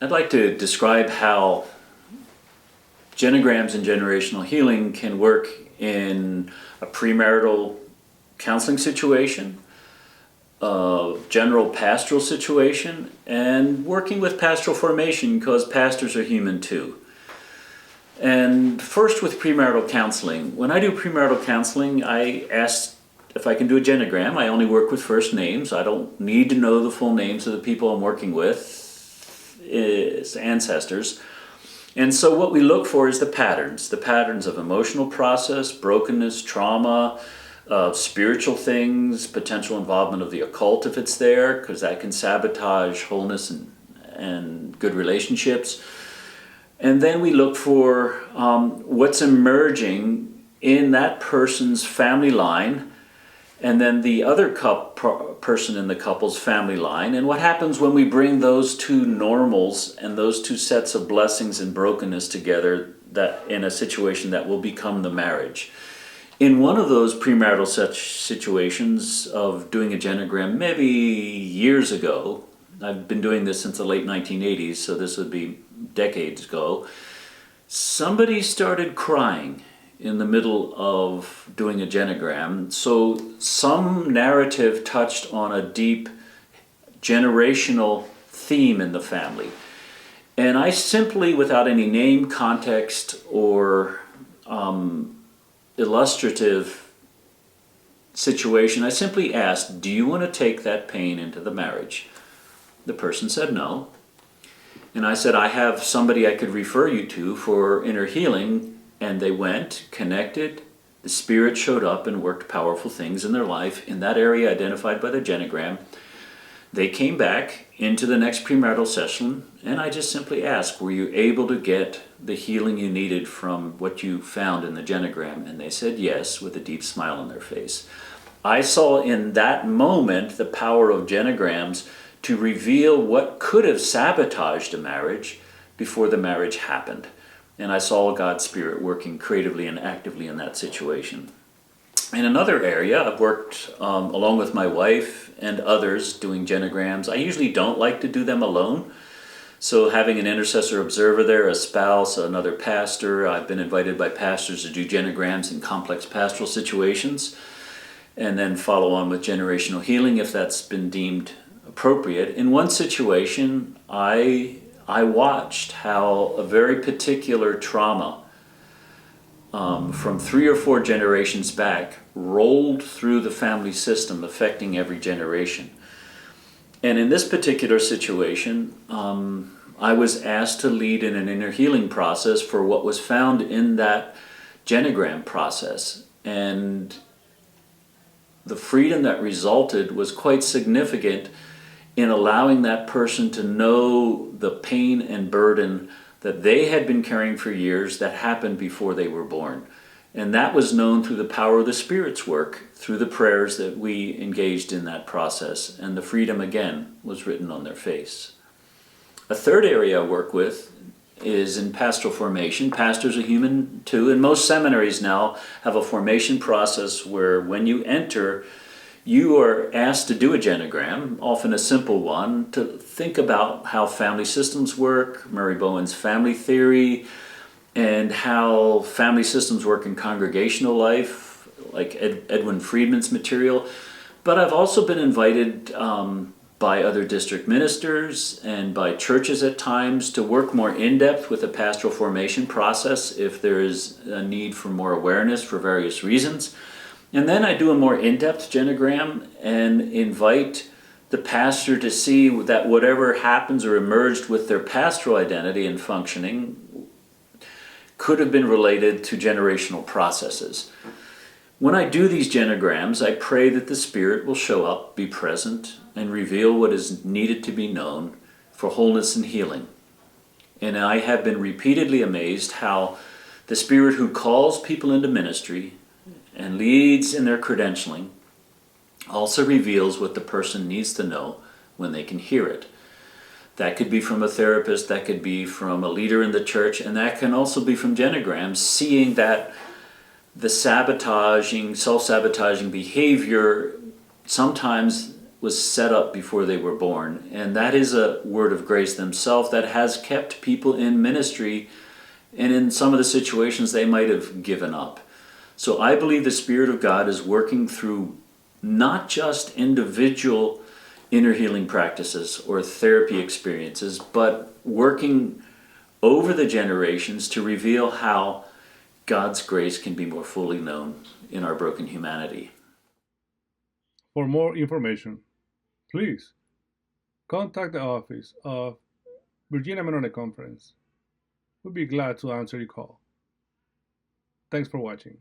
I'd like to describe how genograms and generational healing can work in a premarital counseling situation, a general pastoral situation, and working with pastoral formation, because pastors are human too. And first, with premarital counseling. When I do premarital counseling, I ask if I can do a genogram. I only work with first names. I don't need to know the full names of the people I'm working with, ancestors. And so what we look for is the patterns of emotional process, brokenness, trauma, spiritual things, potential involvement of the occult if it's there, because that can sabotage wholeness and good relationships. And then we look for what's emerging in that person's family line, and then the other person in the couple's family line, and what happens when we bring those two normals and those two sets of blessings and brokenness together, that in a situation that will become the marriage. In one of those premarital such situations of doing a genogram, maybe years ago, I've been doing this since the late 1980s, so this would be decades ago, somebody started crying in the middle of doing a genogram. So some narrative touched on a deep generational theme in the family. And I simply, without any name, context, or illustrative situation, I simply asked, do you want to take that pain into the marriage? The person said no. And I said, I have somebody I could refer you to for inner healing. And they went, connected, the spirit showed up and worked powerful things in their life in that area identified by the genogram. They came back into the next premarital session, and I just simply asked, were you able to get the healing you needed from what you found in the genogram? And they said yes, with a deep smile on their face. I saw in that moment the power of genograms to reveal what could have sabotaged a marriage before the marriage happened. And I saw God's Spirit working creatively and actively in that situation. In another area, I've worked along with my wife and others doing genograms. I usually don't like to do them alone. So having an intercessor observer there, a spouse, another pastor, I've been invited by pastors to do genograms in complex pastoral situations, and then follow on with generational healing if that's been deemed appropriate. In one situation, I watched how a very particular trauma from 3 or 4 generations back rolled through the family system, affecting every generation. And in this particular situation, I was asked to lead in an inner healing process for what was found in that genogram process. And the freedom that resulted was quite significant in allowing that person to know the pain and burden that they had been carrying for years that happened before they were born. And that was known through the power of the Spirit's work, through the prayers that we engaged in that process. And the freedom, again, was written on their face. A third area I work with is in pastoral formation. Pastors are human too, and most seminaries now have a formation process where when you enter, you are asked to do a genogram, often a simple one, to think about how family systems work, Murray Bowen's family theory, and how family systems work in congregational life, like Edwin Friedman's material. But I've also been invited by other district ministers and by churches at times to work more in-depth with the pastoral formation process if there is a need for more awareness for various reasons. And then I do a more in-depth genogram and invite the pastor to see that whatever happens or emerged with their pastoral identity and functioning could have been related to generational processes. When I do these genograms, I pray that the Spirit will show up, be present, and reveal what is needed to be known for wholeness and healing. And I have been repeatedly amazed how the Spirit who calls people into ministry and leads in their credentialing also reveals what the person needs to know when they can hear it. That could be from a therapist, that could be from a leader in the church, and that can also be from genograms, seeing that the self-sabotaging behavior sometimes was set up before they were born. And that is a word of grace themselves that has kept people in ministry, and in some of the situations they might have given up. So I believe the Spirit of God is working through not just individual inner healing practices or therapy experiences, but working over the generations to reveal how God's grace can be more fully known in our broken humanity. For more information, please contact the office of Virginia Mennonite Conference. We'll be glad to answer your call. Thanks for watching.